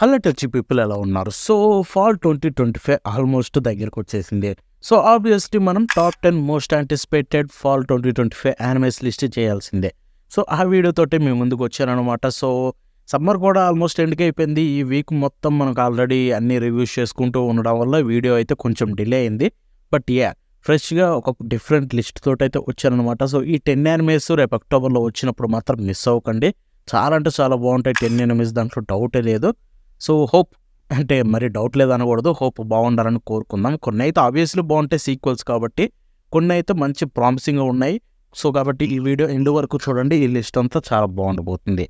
Hello touch people ఎలా ఉన్నారు? So fall 2025 almost దగ్గరకు వచ్చేసింది. సో ఆబ్వియస్లీ మనం top 10 most anticipated fall 2025 animes list చేయాల్సిందే. సో ఆ వీడియోతోటి మేము ముందుకు వచ్చానమాట. సో సమ్మర్ కూడా ఆల్మోస్ట్ ఎండ్కి అయిపోయింది. ఈ వీక్ మొత్తం మనకు ఆల్రెడీ అన్ని రివ్యూస్ చేసుకుంటూ ఉండడం వల్ల వీడియో అయితే కొంచెం డిలే అయింది. బట్ ఫ్రెష్గా ఒక డిఫరెంట్ లిస్ట్ తోటి అయితే వచ్చానమాట. సో ఈ 10 యానిమేస్ రేపు అక్టోబర్లో వచ్చినప్పుడు మాత్రం మిస్ అవ్వకండి. చాలా అంటే చాలా బాగుంటాయి 10 యానిమేస్, దాంట్లో డౌటే లేదు. సో హోప్ అంటే మరి డౌట్ లేదనకూడదు, హోప్ బాగుండాలని కోరుకుందాం. కొన్ని అయితే ఆబ్వియస్లీ బాగుంటాయి సీక్వెల్స్ కాబట్టి, కొన్ని అయితే మంచి ప్రామిసింగ్గా ఉన్నాయి. సో కాబట్టి ఈ వీడియో ఎండ్ వరకు చూడండి, ఈ లిస్ట్ అంతా చాలా బాగుండబోతుంది.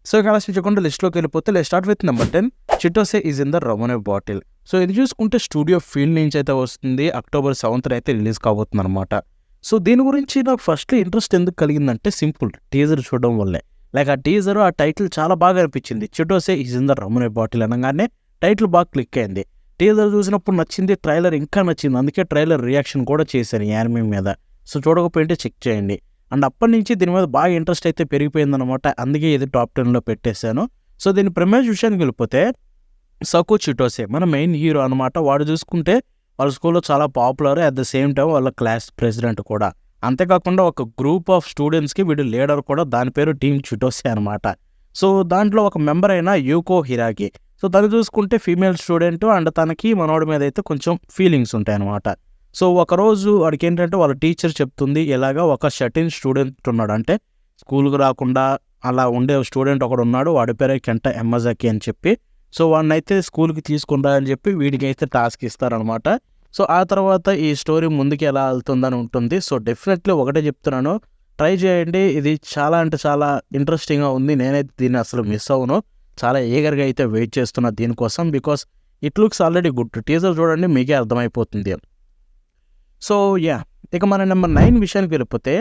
సో ఇక ఆలోచించకుండా లిస్ట్లోకి వెళ్ళిపోతే let's start with number 10 Chitose is in the Ramune bottle. So ఇది చూసుకుంటే స్టూడియో ఫీల్డ్ నుంచి అయితే వస్తుంది. అక్టోబర్ 7th అయితే రిలీజ్ కాబోతుంది అనమాట. సో దీని గురించి నాకు ఫస్ట్ ఇంట్రెస్ట్ ఎందుకు కలిగిందంటే సింపుల్, టీజర్ చూడడం వల్లే. లైక్ ఆ టీజర్, ఆ టైటిల్ చాలా బాగా అనిపించింది. చిటోసే is in the Ramune bottle అనగానే టైటిల్ బాగా క్లిక్ అయింది. టీజర్ చూసినప్పుడు నచ్చింది, ట్రైలర్ ఇంకా నచ్చింది. అందుకే ట్రైలర్ రియాక్షన్ కూడా చేశాను ఈ యానిమే మీద. సో చూడకపోయింటే చెక్ చేయండి. అండ్ అప్పటి నుంచి దీని మీద బాగా ఇంట్రెస్ట్ అయితే పెరిగిపోయిందనమాట. అందుకే ఇది టాప్ 10లో పెట్టేశాను. సో దీని ప్రెమేజ్ విషయానికి వెళ్ళిపోతే సకు చిటోసే మన మెయిన్ హీరో అనమాట. వాడు చూసుకుంటే వాళ్ళ స్కూల్లో చాలా popular, at the same time వాళ్ళ క్లాస్ ప్రెసిడెంట్ కూడా. అంతేకాకుండా ఒక గ్రూప్ ఆఫ్ స్టూడెంట్స్కి వీడు లీడర్ కూడా. దాని పేరు టీమ్ చిటోసే అనమాట. సో దాంట్లో ఒక మెంబర్ అయిన యూకో హిరాకి. సో తను చూసుకుంటే ఫీమేల్ స్టూడెంట్, అండ్ తనకి మనోడి మీద అయితే కొంచెం ఫీలింగ్స్ ఉంటాయి అనమాట. సో ఒకరోజు వాడికి ఏంటంటే వాళ్ళ టీచర్ చెప్తుంది, ఇలాగా ఒక షటిన్ స్టూడెంట్ ఉన్నాడు, అంటే స్కూల్కి రాకుండా అలా ఉండే స్టూడెంట్ ఒకడు ఉన్నాడు, వాడి పేరే కెంట ఎమ్మజాకి అని చెప్పి. సో వాడిని అయితే స్కూల్కి తీసుకుంటా అని చెప్పి వీడికి అయితే టాస్క్ ఇస్తారనమాట. సో ఆ తర్వాత ఈ స్టోరీ ముందుకు ఎలా వెళ్తుందని ఉంటుంది. సో డెఫినెట్లీ ఒకటే చెప్తున్నాను, ట్రై చేయండి. ఇది చాలా అంటే చాలా ఇంట్రెస్టింగ్గా ఉంది. నేనైతే దీన్ని అసలు మిస్ అవ్వను. చాలా ఈగర్గా అయితే వెయిట్ చేస్తున్నా దీనికోసం, because it looks already good. Teaser చూడండి, మీకే అర్థమైపోతుంది. సో ఇక మన నెంబర్ 9 విషయానికి వెళ్ళిపోతే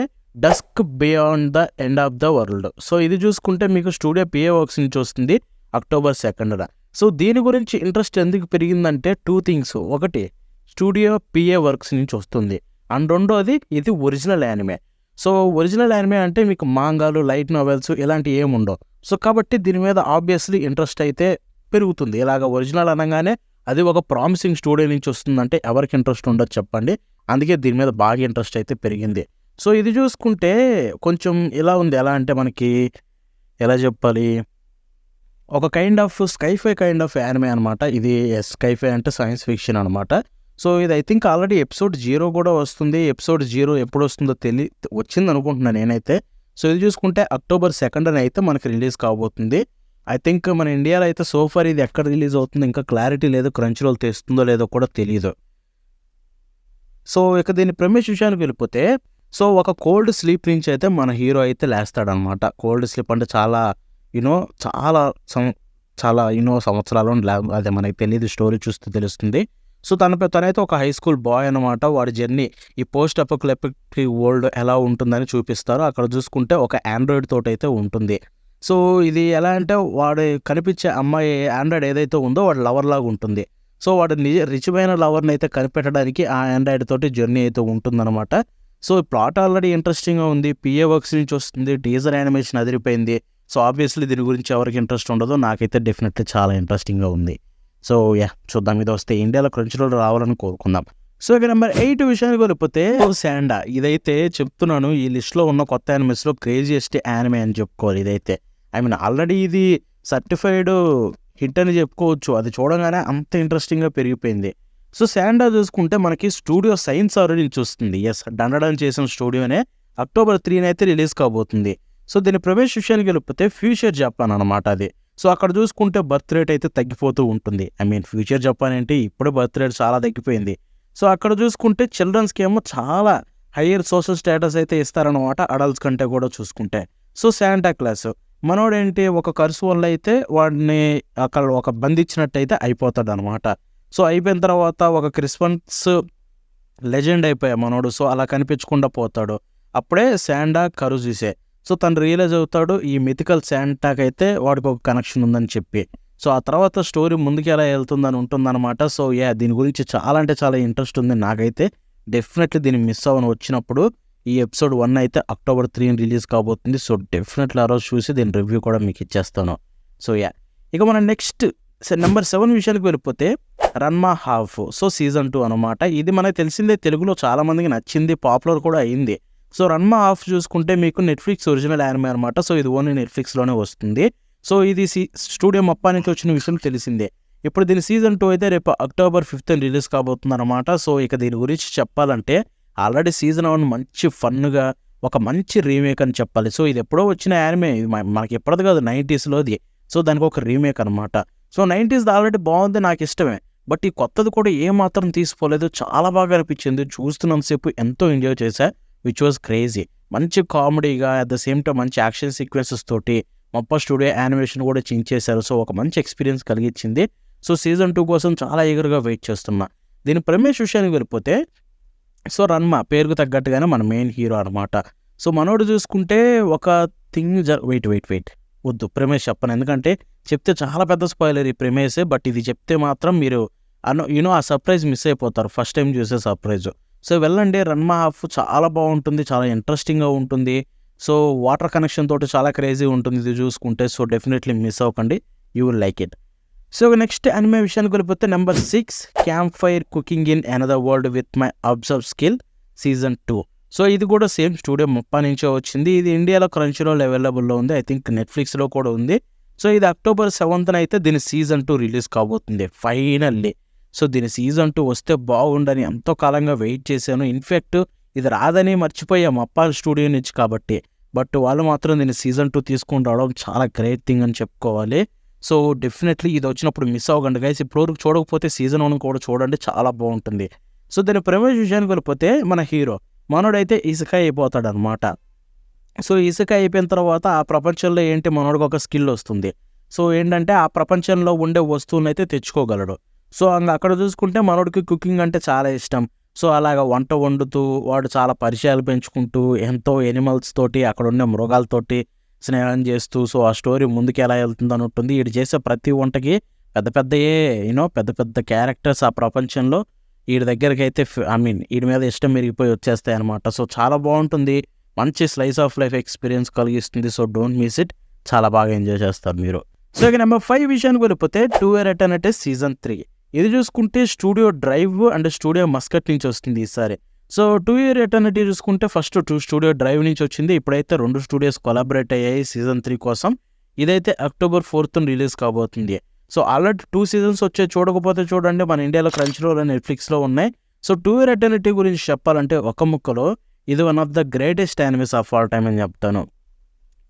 dusk beyond the end of the world. So ఇది చూసుకుంటే మీకు స్టూడియో పిఏ వర్క్స్ నుంచి వస్తుంది అక్టోబర్ 2nd. సో దీని గురించి ఇంట్రెస్ట్ ఎందుకు పెరిగిందంటే 2 things. ఒకటి, స్టూడియో పిఏ వర్క్స్ నుంచి వస్తుంది, అండ్ రెండోది ఇది original anime. So original anime అంటే మీకు మాంగాలు, లైట్ నావెల్స్ ఇలాంటివి ఏమి ఉండవు. సో కాబట్టి దీని మీద ఆబ్వియస్లీ ఇంట్రెస్ట్ అయితే పెరుగుతుంది. ఇలాగ ఒరిజినల్ అనగానే అది ఒక ప్రామిసింగ్ స్టూడియో నుంచి వస్తుందంటే ఎవరికి ఇంట్రెస్ట్ ఉండదు చెప్పండి. అందుకే దీని మీద బాగా ఇంట్రెస్ట్ అయితే పెరిగింది. సో ఇది చూసుకుంటే కొంచెం ఇలా ఉంది, ఎలా అంటే మనకి ఎలా చెప్పాలి, ఒక kind of sci-fi kind of anime అనమాట. ఇది స్కైఫై అంటే సైన్స్ ఫిక్షన్ అనమాట. సో ఇది ఐ థింక్ ఆల్రెడీ ఎపిసోడ్ 0 కూడా వస్తుంది. ఎపిసోడ్ 0 ఎప్పుడు వస్తుందో వచ్చింది అనుకుంటున్నాను నేనైతే. సో ఇది చూసుకుంటే అక్టోబర్ 2nd అయితే మనకి రిలీజ్ కాబోతుంది. ఐ థింక్ మన ఇండియాలో అయితే సోఫార్ ఇది ఎక్కడ రిలీజ్ అవుతుంది ఇంకా క్లారిటీ లేదు, క్రంచ్రోల్ తెస్తుందో లేదో కూడా తెలియదు. సో ఇక దీని ప్రెమిస్ విషయానికి వెళ్ళిపోతే, సో ఒక కోల్డ్ స్లీప్ నుంచి అయితే మన హీరో అయితే లేస్తాడనమాట. కోల్డ్ స్లీప్ అంటే చాలా సంవత్సరాలు అదే మనకి తెలియదు, స్టోరీ చూస్తే తెలుస్తుంది. సో తనైతే ఒక హై స్కూల్ బాయ్ అనమాట. వాడి జర్నీ ఈ పోస్ట్ అపోకలిప్టిక్ వరల్డ్ ఎలా ఉంటుందని చూపిస్తారు. అక్కడ చూసుకుంటే ఒక ఆండ్రాయిడ్ తోటి అయితే ఉంటుంది. సో ఇది ఎలా అంటే వాడు కనిపించే అమ్మాయి ఆండ్రాయిడ్ ఏదైతే ఉందో వాడు లవర్ లాగా ఉంటుంది. సో వాడు రిచమైన లవర్ని అయితే కనిపెట్టడానికి ఆ ఆండ్రాయిడ్ తోటి జర్నీ అయితే ఉంటుందన్నమాట. సో ప్లాట్ ఆల్రెడీ ఇంట్రెస్టింగ్గా ఉంది. పిఏ వర్క్స్ నుంచి వస్తుంది, టీజర్ యానిమేషన్ అదిరిపోయింది. సో ఆబ్వియస్లీ దీని గురించి ఎవరికి ఇంట్రెస్ట్ ఉండదో, నాకైతే డెఫినెట్లీ చాలా ఇంట్రెస్టింగ్గా ఉంది. సో చూద్దాం, ఇది వస్తే ఇండియాలో క్రంచ్రోల్ రావాలని కోరుకుందాం. సో ఇక నెంబర్ 8 విషయానికి వెళ్ళిపోతే శాండా. ఇదైతే చెప్తున్నాను, ఈ లిస్ట్లో ఉన్న కొత్త యానిమేస్లో క్రేజియెస్ట్ యానిమే అని చెప్పుకోవాలి. ఇదైతే ఆల్రెడీ ఇది సర్టిఫైడ్ హిట్ అని చెప్పుకోవచ్చు. అది చూడగానే అంత ఇంట్రెస్టింగ్గా పెరిగిపోయింది. సో శాండా చూసుకుంటే మనకి స్టూడియో సైన్స్ ఆల్రెడీ నుంచి వస్తుంది. డండన్ చేసిన స్టూడియోనే అక్టోబర్ 3 అయితే రిలీజ్ కాబోతుంది. సో దీని ప్రవేశ విషయానికి వెళ్ళిపోతే ఫ్యూచర్ జపాన్ అనమాట అది. సో అక్కడ చూసుకుంటే బర్త్ రేట్ అయితే తగ్గిపోతూ ఉంటుంది. ఫ్యూచర్ జపాన్ అంటే ఇప్పుడు బర్త్ రేట్ చాలా తగ్గిపోయింది. సో అక్కడ చూసుకుంటే చిల్డ్రన్స్కి ఏమో చాలా హయ్యర్ సోషల్ స్టేటస్ అయితే ఇస్తారనమాట, అడల్ట్స్ కంటే కూడా చూసుకుంటే. సో శాంటా క్లాస్ మనోడేంటి ఒక కర్సు వల్ల అయితే వాడిని అక్కడ ఒక బంధించినట్టయితే అయిపోతాడు అనమాట. సో అయిపోయిన తర్వాత ఒక క్రిస్మస్ లెజెండ్ అయిపోయా మనోడు. సో అలా కనిపించకుండా పోతాడు. అప్పుడే శాండా కరుజీసే. సో తను రియలైజ్ అవుతాడు ఈ మిథికల్ శాంటాకి అయితే వాడికి ఒక కనెక్షన్ ఉందని చెప్పి. సో ఆ తర్వాత స్టోరీ ముందుకు ఎలా వెళ్తుందని ఉంటుందన్నమాట. సో దీని గురించి చాలా అంటే చాలా ఇంట్రెస్ట్ ఉంది నాకైతే. డెఫినెట్లీ దీన్ని మిస్ అవ్వను. వచ్చినప్పుడు ఈ ఎపిసోడ్ 1 అయితే అక్టోబర్ 3 రిలీజ్ కాబోతుంది. సో డెఫినెట్లీ ఆ రోజు చూసి దీని రివ్యూ కూడా మీకు ఇచ్చేస్తాను. సో ఇక మనం నెక్స్ట్ నెంబర్ 7 విషయానికి వెళ్ళిపోతే రన్మా హాఫ్. సో సీజన్ 2 అనమాట. ఇది మనకు తెలిసిందే, తెలుగులో చాలా మందికి నచ్చింది, పాపులర్ కూడా అయింది. సో రన్మా హాఫ్ చూసుకుంటే మీకు నెట్ఫ్లిక్స్ ఒరిజినల్ యానిమే అనమాట. సో ఇది ఓన్లీ నెట్ఫ్లిక్స్లోనే వస్తుంది. సో ఇది స్టూడియో మప్పా నుంచి వచ్చిన విషయం తెలిసిందే. ఇప్పుడు దీని సీజన్ 2 అయితే రేపు October 5th రిలీజ్ కాబోతుంది అనమాట. సో ఇక దీని గురించి చెప్పాలంటే ఆల్రెడీ సీజన్ 1 మంచి ఫన్గా ఒక మంచి రీమేక్ అని చెప్పాలి. సో ఇది ఎప్పుడో వచ్చిన యానిమే, ఇది మనకి ఎప్పటిది కాదు, 90sలోది. సో దానికి ఒక రీమేక్ అనమాట. సో 90sది ఆల్రెడీ బాగుంది, నాకు ఇష్టమే. బట్ ఈ కొత్తది కూడా ఏమాత్రం తీసుకోలేదు, చాలా బాగా అనిపించింది. చూస్తున్నంతసేపు ఎంతో ఎంజాయ్ చేశా, విచ్ వాజ్ క్రేజీ. మంచి కామెడీగా, అట్ ద సేమ్ టైం మంచి యాక్షన్ సీక్వెన్సెస్ తోటి మప్పా స్టూడియో యానిమేషన్ కూడా చేశారు. సో ఒక మంచి ఎక్స్పీరియన్స్ కలిగించింది. సో సీజన్ 2 కోసం చాలా ఈగర్గా వెయిట్ చేస్తున్నా. దీని ప్రమేష్ విషయానికి వెళ్ళిపోతే సో రన్మా పేరుకు తగ్గట్టుగానే మన మెయిన్ హీరో అనమాట. సో మనోడు చూసుకుంటే ఒక థింగ్ వెయిట్ వద్దు ప్రమేష్ చెప్పను, ఎందుకంటే చెప్తే చాలా పెద్ద స్పాయిలర్ ఈ ప్రమేషే. బట్ ఇది చెప్తే మాత్రం మీరు ఆ సర్ప్రైజ్ మిస్ అయిపోతారు, ఫస్ట్ టైం చూసే సర్ప్రైజ్. సో వెళ్ళండి, రన్మా హాఫ్ చాలా బాగుంటుంది, చాలా ఇంట్రెస్టింగ్గా ఉంటుంది. సో వాటర్ కనెక్షన్ తోటి చాలా క్రేజీ ఉంటుంది ఇది చూసుకుంటే. సో డెఫినెట్లీ మిస్ అవ్వకండి, you will like it. So next anime విషయానికి వెళ్ళిపోతే number 6 camp fire cooking in another world with my observe skill season 2. So ఇది కూడా సేమ్ స్టూడియో మప్పా నుంచే వచ్చింది. ఇది ఇండియాలో క్రంచీరోల్ అవైలబుల్లో ఉంది, ఐ థింక్ నెట్ఫ్లిక్స్లో కూడా ఉంది. సో ఇది October 7th అయితే దీని సీజన్ 2 రిలీజ్ కాబోతుంది ఫైనల్లీ. సో దీని సీజన్ 2 వస్తే బాగుండని ఎంతో కాలంగా వెయిట్ చేశాను. ఇన్ఫ్యాక్ట్ ఇది రాదని మర్చిపోయాం మప్పా స్టూడియో నుంచి కాబట్టి. బట్ వాళ్ళు మాత్రం దీన్ని సీజన్ 2 తీసుకొని రావడం చాలా గ్రేట్ థింగ్ అని చెప్పుకోవాలి. సో డెఫినెట్లీ ఇది వచ్చినప్పుడు మిస్ అవ్వకండి గైస్. ఇప్పుడు చూడకపోతే సీజన్ 1 కూడా చూడండి, చాలా బాగుంటుంది. సో దీని ప్రమేష్ విషయానికి వెళ్ళిపోతే మన హీరో మనోడైతే ఇసుక అయిపోతాడు అనమాట. సో ఇసుక అయిపోయిన తర్వాత ఆ ప్రపంచంలో ఏంటి మనోడికి ఒక స్కిల్ వస్తుంది. సో ఏంటంటే ఆ ప్రపంచంలో ఉండే వస్తువులను అయితే తెచ్చుకోగలడు. సో అక్కడ చూసుకుంటే మనోడికి కుకింగ్ అంటే చాలా ఇష్టం. సో అలాగ వంట వండుతూ వాడు చాలా పరిచయాలు పెంచుకుంటూ ఎంతో ఎనిమల్స్ తోటి అక్కడ ఉండే మృగాలతోటి స్నేహం చేస్తూ సో ఆ స్టోరీ ముందుకు ఎలా వెళ్తుంది అని ఉంటుంది. వీడు చేసే ప్రతి వంటకి పెద్ద పెద్ద క్యారెక్టర్స్ ఆ ప్రపంచంలో వీడి దగ్గరికి అయితే వీడి మీద ఇష్టం మెరిగిపోయి వచ్చేస్తాయి అనమాట. సో చాలా బాగుంటుంది, మంచి స్లైస్ ఆఫ్ లైఫ్ ఎక్స్పీరియన్స్ కలిగిస్తుంది. సో డోంట్ మిస్ ఇట్, చాలా బాగా ఎంజాయ్ చేస్తారు మీరు. సో ఇక నెంబర్ 5 విషయానికి వెళ్ళిపోతే 2 Year Eternity సీజన్ 3. ఇది చూసుకుంటే studio drive and studio Muscat నుంచి వస్తుంది ఈసారి. సో 2 Year Eternity చూసుకుంటే ఫస్ట్ స్టూడియో డ్రైవ్ నుంచి వచ్చింది. ఇప్పుడైతే 2 స్టూడియోస్ కొలాబరేట్ అయ్యాయి సీజన్ 3 కోసం. ఇదైతే October 4th రిలీజ్ కాబోతుంది. సో ఆల్రెడీ 2 seasons వచ్చాయి, చూడకపోతే చూడండి, మన ఇండియాలో క్రంచీరోల్ అండ్ నెట్ఫ్లిక్స్లో ఉన్నాయి. సో 2 Year Eternity గురించి చెప్పాలంటే ఒక ముక్కలో ఇది one of the greatest animes of all time అని చెప్తాను.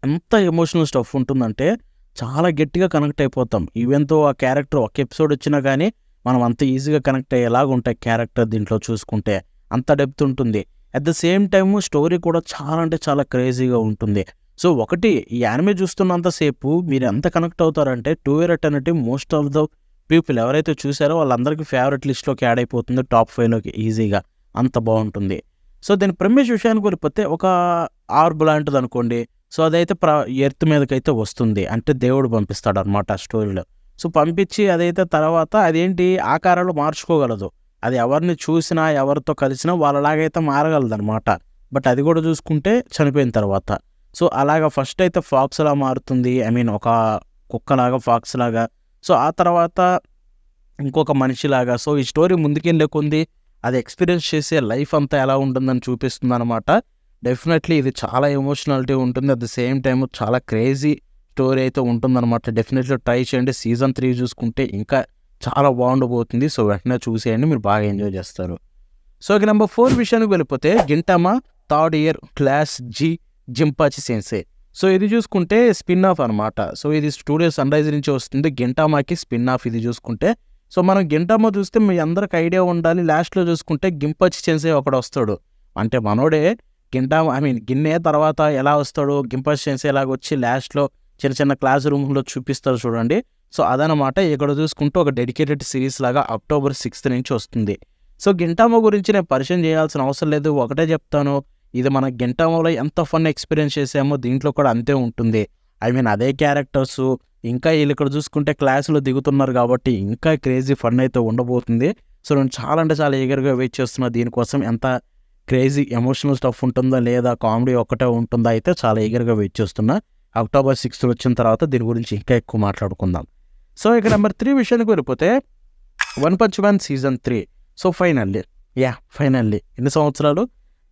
ఎంత ఎమోషనల్ స్టఫ్ ఉంటుందంటే చాలా గట్టిగా కనెక్ట్ అయిపోతాం. ఈవెన్తో ఆ క్యారెక్టర్ ఒక ఎపిసోడ్ వచ్చినా కానీ మనం అంత ఈజీగా కనెక్ట్ అయ్యేలాగా ఉంటాయి క్యారెక్టర్ దీంట్లో చూసుకుంటే, అంత డెప్త్ ఉంటుంది. At the same time story కూడా చాలా అంటే చాలా క్రేజీగా ఉంటుంది. సో ఒకటి ఈ యానిమే చూస్తున్నంతసేపు మీరు ఎంత కనెక్ట్ అవుతారంటే 2 Year Eternity most of the people ఎవరైతే చూసారో వాళ్ళందరికీ ఫేవరెట్ లిస్ట్లోకి యాడ్ అయిపోతుంది, టాప్ 5లోకి ఈజీగా, అంత బాగుంటుంది. సో దీని ప్రెమిస్ విషయానికి వెళ్ళిపోతే ఒక ఆర్బ్ లాంటిది అనుకోండి. సో అదైతే ఎర్త్ మీదకైతే వస్తుంది, అంటే దేవుడు పంపిస్తాడు అనమాట ఆ స్టోరీలో. సో పంపించి అదైతే తర్వాత అదేంటి ఆకారాలు మార్చుకోగలదు. అది ఎవరిని చూసినా ఎవరితో కలిసినా వాళ్ళలాగైతే మారగలదు అనమాట. బట్ అది కూడా చూసుకుంటే చనిపోయిన తర్వాత. సో అలాగా ఫస్ట్ అయితే ఫాక్స్లా మారుతుంది, ఒక కుక్కలాగా ఫాక్స్ లాగా. సో ఆ తర్వాత ఇంకొక మనిషిలాగా. సో ఈ స్టోరీ ముందుకెళ్ళే కొంది అది ఎక్స్పీరియన్స్ చేసే లైఫ్ అంతా ఎలా ఉంటుందని చూపిస్తుంది అనమాట. డెఫినెట్లీ ఇది చాలా ఎమోషనాలిటీ ఉంటుంది, అట్ ద సేమ్ టైం చాలా క్రేజీ స్టోరీ అయితే ఉంటుందన్నమాట. డెఫినెట్లీ ట్రై చేయండి. సీజన్ 3 చూసుకుంటే ఇంకా చాలా బాగుండబోతుంది. సో వెంటనే చూసేయండి, మీరు బాగా ఎంజాయ్ చేస్తారు. సో ఇక నెంబర్ 4 విషయానికి వెళ్ళిపోతే Gintama 3rd year class G Jinpachi Sensei. So ఇది చూసుకుంటే స్పిన్ ఆఫ్ అనమాట. సో ఇది స్టూడియో సన్రైజ్ నుంచి వస్తుంది, గింటామాకి స్పిన్ ఆఫ్ ఇది చూసుకుంటే. సో మనం గింటామా చూస్తే మీ అందరికి ఐడియా ఉండాలి, లాస్ట్లో చూసుకుంటే గింపాచి సెన్సే ఒకడు వస్తాడు. అంటే మనోడే గిన్నె తర్వాత ఎలా వస్తాడు, గింపాచి సెన్సే ఎలాగ వచ్చి లాస్ట్లో చిన్న చిన్న క్లాస్ రూమ్లో చూపిస్తారు చూడండి. సో అదనమాట. ఇక్కడ చూసుకుంటూ ఒక డెడికేటెడ్ సిరీస్ లాగా October 6th నుంచి వస్తుంది. సో గింటామా గురించి నేను పరిచయం చేయాల్సిన అవసరం లేదు, ఒకటే చెప్తాను, ఇది మన గింటామాలో ఎంత ఫన్ ఎక్స్పీరియన్స్ చేసామో దీంట్లో కూడా అంతే ఉంటుంది. అదే క్యారెక్టర్స్, ఇంకా వీళ్ళు ఇక్కడ చూసుకుంటే క్లాసులో దిగుతున్నారు కాబట్టి ఇంకా క్రేజీ ఫన్ అయితే ఉండబోతుంది. సో నేను చాలా అంటే చాలా ఈగర్గా వెయిట్ చేస్తున్నా దీనికోసం. ఎంత క్రేజీ ఎమోషనల్ స్టఫ్ ఉంటుందా లేదా కామెడీ ఒక్కటే ఉంటుందా అయితే చాలా ఈగర్గా వెయిట్ చేస్తున్నా. October 6th వచ్చిన తర్వాత దీని గురించి ఇంకా ఎక్కువ మాట్లాడుకుందాం. సో ఇక నెంబర్ 3 విషయానికి వెళ్ళిపోతే one Punch man season 3. So finally ఎన్ని సంవత్సరాలు,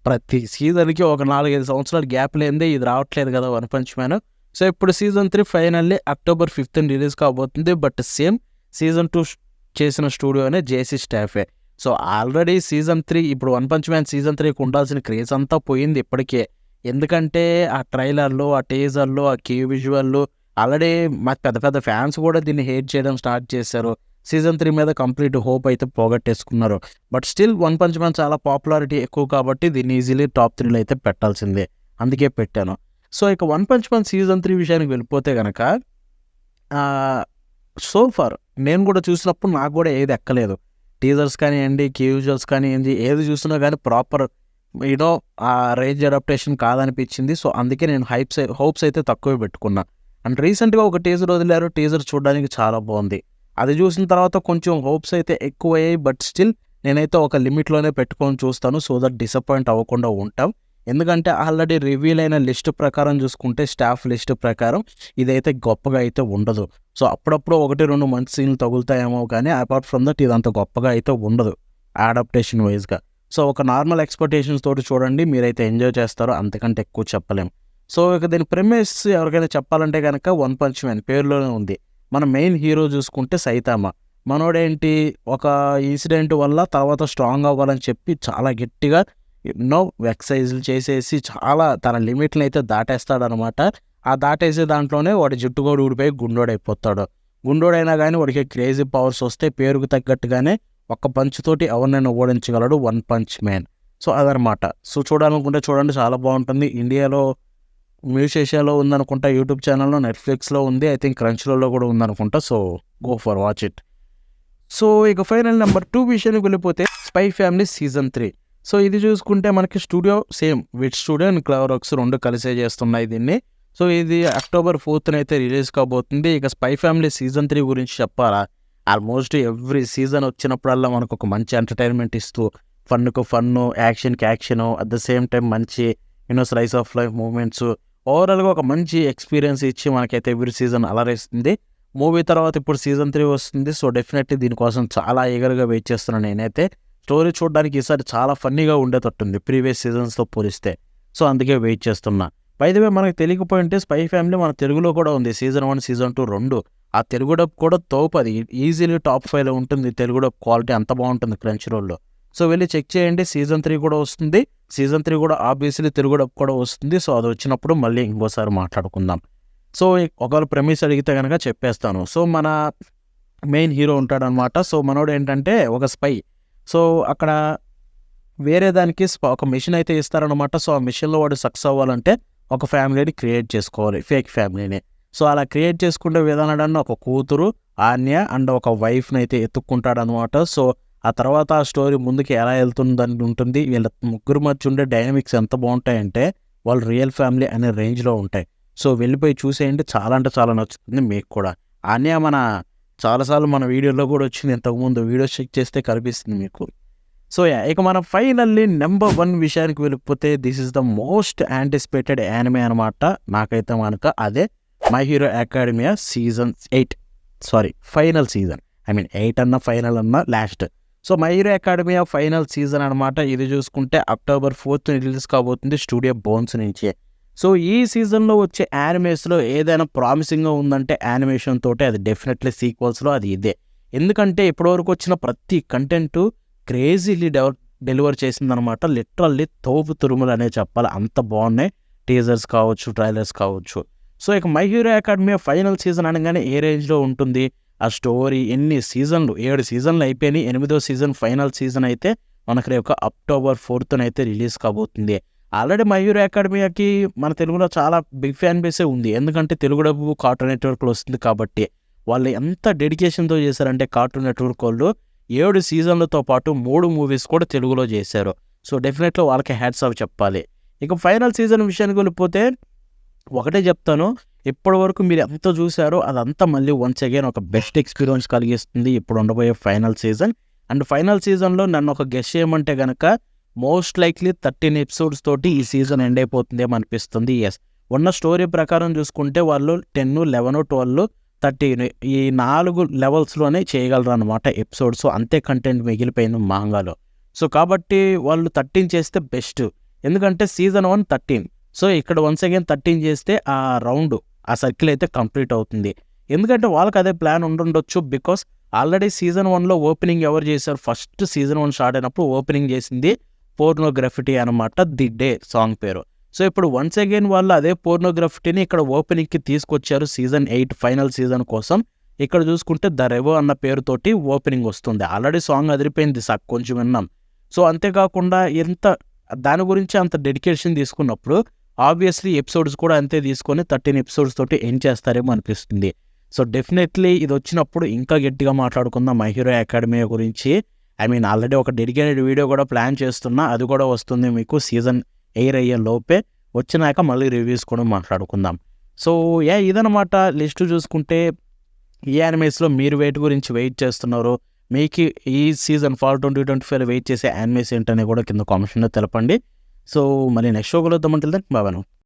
ప్రతి సీజన్కి ఒక 4-5 సంవత్సరాలు గ్యాప్ లేనిదే ఇది రావట్లేదు కదా వన్ పంచ్ మ్యాన్. సో ఇప్పుడు season 3 finally October 5th release కాబోతుంది. బట్ సేమ్ సీజన్ 2 చేసిన స్టూడియోనే జేసీ స్టాఫే. సో ఆల్రెడీ సీజన్ 3 ఇప్పుడు వన్ పంచ్ మ్యాన్ సీజన్ 3కి ఉండాల్సిన క్రేజ్ అంతా పోయింది ఇప్పటికే. ఎందుకంటే ఆ ట్రైలర్లు, ఆ టీజర్లు, ఆ కీ విజువల్లు ఆల్రెడీ మాకు పెద్ద పెద్ద ఫ్యాన్స్ కూడా దీన్ని హేట్ చేయడం స్టార్ట్ చేశారు. సీజన్ 3 మీద కంప్లీట్ హోప్ అయితే పోగొట్టేసుకున్నారు. But still One Punch Man చాలా పాపులారిటీ ఎక్కువ కాబట్టి దీన్ని ఈజీలీ టాప్ 3లో అయితే పెట్టాల్సిందే, అందుకే పెట్టాను. సో ఇక వన్ పంచ్ మ్యాన్ సీజన్ 3 విషయానికి వెళ్ళిపోతే కనుక సో ఫార్ నేను కూడా చూసినప్పుడు నాకు కూడా ఏది ఎక్కలేదు. టీజర్స్ కానివ్వండి, కీ విజువల్స్ కానివ్వండి, ఏది చూసినా కానీ ప్రాపర్ ఆ రేంజ్ అడాప్టేషన్ కాదనిపించింది. సో అందుకే నేను హోప్స్ అయితే తక్కువే పెట్టుకున్నా. అండ్ రీసెంట్గా ఒక టీజర్ వదిలారు, టీజర్ చూడడానికి చాలా బాగుంది. అది చూసిన తర్వాత కొంచెం హోప్స్ అయితే ఎక్కువయ్యాయి. బట్ స్టిల్ నేనైతే ఒక లిమిట్లోనే పెట్టుకొని చూస్తాను, సో దట్ డిసప్పాయింట్ అవ్వకుండా ఉంటాం. ఎందుకంటే ఆల్రెడీ రివీల్ అయిన లిస్ట్ ప్రకారం చూసుకుంటే, స్టాఫ్ లిస్ట్ ప్రకారం ఇదైతే గొప్పగా అయితే ఉండదు. సో అప్పుడప్పుడు 1-2 మంచి సీన్లు తగులుతాయేమో కానీ అపార్ట్ ఫ్రమ్ దట్ ఇదంత గొప్పగా అయితే ఉండదు అడాప్టేషన్ వైజ్గా. సో ఒక నార్మల్ ఎక్స్పెక్టేషన్స్ తోటి చూడండి, మీరైతే ఎంజాయ్ చేస్తారో, అంతకంటే ఎక్కువ చెప్పలేం. సో ఇక దీని ప్రెమిస్ ఎవరికైనా చెప్పాలంటే కనుక వన్ పంచ్ మ్యాన్ పేరులోనే ఉంది. మన మెయిన్ హీరో చూసుకుంటే సైతామ. మనోడేంటి, ఒక ఇన్సిడెంట్ వల్ల తర్వాత స్ట్రాంగ్ అవ్వాలని చెప్పి చాలా గట్టిగా ఎన్నో ఎక్సర్సైజులు చేసేసి చాలా తన లిమిట్ని అయితే దాటేస్తాడనమాట. ఆ దాటేసే దాంట్లోనే వాడి జుట్టు కూడా ఊడిపోయి గుండోడైపోతాడు. గుండోడైనా కానీ వాడికి క్రేజీ పవర్స్ వస్తే పేరుకు తగ్గట్టుగానే ఒక్క పంచుతోటి ఎవరినైనా ఓడించగలడు వన్ పంచ్ మ్యాన్. సో అదనమాట. సో చూడాలనుకుంటే చూడండి, చాలా బాగుంటుంది. ఇండియాలో మ్యూజిక్ ఏషియాలో ఉందనుకుంటా, యూట్యూబ్ ఛానల్లో, నెట్ఫ్లిక్స్లో ఉంది, ఐ థింక్ క్రంచ్లో కూడా ఉందనుకుంటా. So go for watch it. So ఇక ఫైనల్ నెంబర్ 2 విషయానికి వెళ్ళిపోతే స్పై ఫ్యామిలీ సీజన్ 3. సో ఇది చూసుకుంటే మనకి studio same Wit Studio and CloverWorks 2 కలిసే చేస్తున్నాయి దీన్ని. సో ఇది October 4th అయితే రిలీజ్ కాబోతుంది. ఇక స్పై ఫ్యామిలీ సీజన్ 3 గురించి చెప్పాలా, ఆల్మోస్ట్ ఎవ్రీ సీజన్ వచ్చినప్పుడల్లా మనకు ఒక మంచి ఎంటర్టైన్మెంట్ ఇస్తూ, ఫన్కు ఫన్ను, యాక్షన్కి action, at the same time మంచి స్లైస్ ఆఫ్ లైఫ్ మూమెంట్స్, ఓవరాల్గా ఒక మంచి ఎక్స్పీరియన్స్ ఇచ్చి మనకైతే ఎవ్రీ సీజన్ అలరేస్తుంది. మూవీ తర్వాత ఇప్పుడు సీజన్ 3 వస్తుంది. సో డెఫినెట్లీ దీనికోసం చాలా ఈగర్గా వెయిట్ చేస్తున్నాను నేనైతే. స్టోరీ చూడడానికి ఈసారి చాలా ఫన్నీగా ఉండేటట్టుంది ప్రీవియస్ సీజన్స్తో పోలిస్తే. సో అందుకే వెయిట్ చేస్తున్నా. బై ది వే మనకు తెలియకపోయింటే స్పై ఫ్యామిలీ మన తెలుగులో కూడా ఉంది, సీజన్ 1, సీజన్ 2 2. ఆ తెలుగు డబ్ కూడా తోపు, అది ఈజీలీ టాప్ 5లో ఉంటుంది. తెలుగు డబ్ క్వాలిటీ అంత బాగుంటుంది క్రంచ్ రోల్లో. సో వెళ్ళి చెక్ చేయండి. సీజన్ 3 కూడా వస్తుంది. సీజన్ 3 కూడా ఆబ్వియస్లీ తెలుగు డబ్ కూడా వస్తుంది. సో అది వచ్చినప్పుడు మళ్ళీ ఇంకోసారి మాట్లాడుకుందాం. సో ఒకవేళ ప్రెమిస్ అడిగితే కనుక చెప్పేస్తాను. సో మన మెయిన్ హీరో ఉంటాడనమాట. సో మనోడు ఏంటంటే ఒక స్పై. సో అక్కడ వేరే దానికి ఒక మిషన్ అయితే ఇస్తారనమాట. సో ఆ మిషన్లో వాడు సక్సెస్ అవ్వాలంటే ఒక ఫ్యామిలీని క్రియేట్ చేసుకోవాలి, ఫేక్ ఫ్యామిలీని. సో అలా క్రియేట్ చేసుకుంటే విధానాన్ని ఒక కూతురు ఆన్య అండ్ ఒక వైఫ్ని అయితే ఎత్తుక్కుంటాడనమాట. సో ఆ తర్వాత ఆ స్టోరీ ముందుకు ఎలా వెళ్తుందని ఉంటుంది. వీళ్ళ ముగ్గురు మధ్య ఉండే డైనమిక్స్ ఎంత బాగుంటాయంటే వాళ్ళు రియల్ ఫ్యామిలీ అనే రేంజ్లో ఉంటాయి. సో వెళ్ళిపోయి చూసేయండి, చాలా అంటే చాలా నచ్చుతుంది మీకు కూడా. ఆన్య మన చాలాసార్లు మన వీడియోలో కూడా వచ్చింది, ఇంతకుముందు వీడియో చెక్ చేస్తే కనిపిస్తుంది మీకు. సో ఇక మనం ఫైనల్లీ నెంబర్ 1 విషయానికి వెళ్ళిపోతే this is the most anticipated anime అనమాట. నాకైతే మనక అదే my hero academia season 8, sorry final season, 8 అన్న ఫైనల్ అన్న last. So my hero academia final season అనమాట. ఇది చూసుకుంటే October 4th రిలీజ్ కాబోతుంది స్టూడియో బోన్స్ నుంచి. సో ఈ సీజన్లో వచ్చే యానిమేస్లో ఏదైనా ప్రామిసింగ్గా ఉందంటే యానిమేషన్ తోటే, అది డెఫినెట్లీ సీక్వల్స్లో అది ఇదే. ఎందుకంటే ఇప్పటివరకు వచ్చిన ప్రతి కంటెంట్ క్రేజీలీ డెలివర్ చేసిందనమాట. లిటరల్లీ తోపు తురుములు అనే చెప్పాలి, అంత బాగున్నాయి టీజర్స్ కావచ్చు, ట్రైలర్స్ కావచ్చు. సో ఇక my hero academia final season అనగానే ఏ రేంజ్లో ఉంటుంది ఆ స్టోరీ. ఎన్ని సీజన్లు, 7 సీజన్లు అయిపోయినాయి. 8వ సీజన్ ఫైనల్ సీజన్ అయితే మనకి రేపు October 4th అయితే రిలీజ్ కాబోతుంది. ఆల్రెడీ మై హీరో అకాడమియాకి మన తెలుగులో చాలా బిగ్ ఫ్యాన్ బేసే ఉంది. ఎందుకంటే తెలుగు డబ్బు కార్టూన్ నెట్వర్క్లో వస్తుంది కాబట్టి. వాళ్ళు ఎంత డెడికేషన్తో చేశారంటే కార్టూన్ నెట్వర్క్ వాళ్ళు 7 సీజన్లతో పాటు 3 మూవీస్ కూడా తెలుగులో చేశారు. సో డెఫినెట్లీ వాళ్ళకి హ్యాట్స్ ఆఫ్ చెప్పాలి. ఇక ఫైనల్ సీజన్ విషయానికి వెళ్ళిపోతే ఒకటే చెప్తాను, ఇప్పటి వరకు మీరు ఎంత చూసారో అదంతా మళ్ళీ వన్స్ అగైన్ ఒక బెస్ట్ ఎక్స్పీరియన్స్ కలిగిస్తుంది ఇప్పుడు ఉండబోయే ఫైనల్ సీజన్. అండ్ ఫైనల్ సీజన్లో నన్ను ఒక గెస్ చేయమంటే కనుక మోస్ట్ లైక్లీ 13 ఎపిసోడ్స్ తోటి ఈ సీజన్ ఎండ్ అయిపోతుందేమో అనిపిస్తుంది. ఎస్, ఉన్న స్టోరీ ప్రకారం చూసుకుంటే వాళ్ళు 10, 11, 12 13 ఈ 4 లెవెల్స్‌లోనే చేయగలరు అనమాట ఎపిసోడ్స్. అంతే కంటెంట్ మిగిలిపోయింది మాంగాలో. సో, కాబట్టి వాళ్ళు 13 చేస్తే బెస్ట్. ఎందుకంటే సీజన్ 1 13. సో, ఇక్కడ వన్స్ అగైన్ 13 చేస్తే ఆ రౌండ్, ఆ సర్కిల్ అయితే కంప్లీట్ అవుతుంది. ఎందుకంటే వాళ్ళకి అదే ప్లాన్ ఉండుండొచ్చు. బికాస్ ఆల్రెడీ సీజన్ 1లో ఓపెనింగ్ ఎవరు చేశారు? ఫస్ట్ సీజన్ 1 స్టార్ట్ అయినప్పుడు ఓపెనింగ్ చేసింది పోర్నోగ్రఫిటీ అనమాట. 'ది డే' సాంగ్ పేరు. సో, ఇప్పుడు వన్స్ అగైన్ వాళ్ళు అదే పోర్నోగ్రఫిటీని ఇక్కడ ఓపెనింగ్‌కి తీసుకొచ్చారు సీజన్ 8 ఫైనల్ సీజన్ కోసం. ఇక్కడ చూసుకుంటే 'ద రెవో' అన్న పేరుతోటి ఓపెనింగ్ వస్తుంది. ఆల్రెడీ సాంగ్ అదిరిపోయింది. కొంచెం విన్నాం. సో, అంతేకాకుండా దాని గురించి అంత డెడికేషన్ తీసుకున్నప్పుడు ఆబ్వియస్లీ ఎపిసోడ్స్ కూడా అంతే తీసుకొని 13 ఎపిసోడ్స్ తోటి ఎండ్ చేస్తారేమో అనిపిస్తుంది. సో, డెఫినెట్లీ ఇదొచ్చినప్పుడు ఇంకా గట్టిగా మాట్లాడుకుందాం మై హీరో అకాడమీ గురించి. ఆల్రెడీ ఒక డెడికేటెడ్ వీడియో కూడా ప్లాన్ చేస్తున్నా. అది కూడా వస్తుంది మీకు సీజన్ ఎయిర్ అయ్యే లోపే. వచ్చినాక మళ్ళీ రివ్యూస్ కూడా మాట్లాడుకుందాం. సో, ఇదనమాట లిస్ట్ చూసుకుంటే ఈ యానిమేస్‌లో మీరు వేటి గురించి వెయిట్ చేస్తున్నారో, మీకు ఈ సీజన్ ఫాల్ 2025లో వెయిట్ చేసే యానిమేస్ ఏంటని కూడా కింద కామెంట్స్‌లో తెలపండి. సో, మళ్ళీ నెక్స్ట్ షో కలుద్దాం. Until then bye bye now.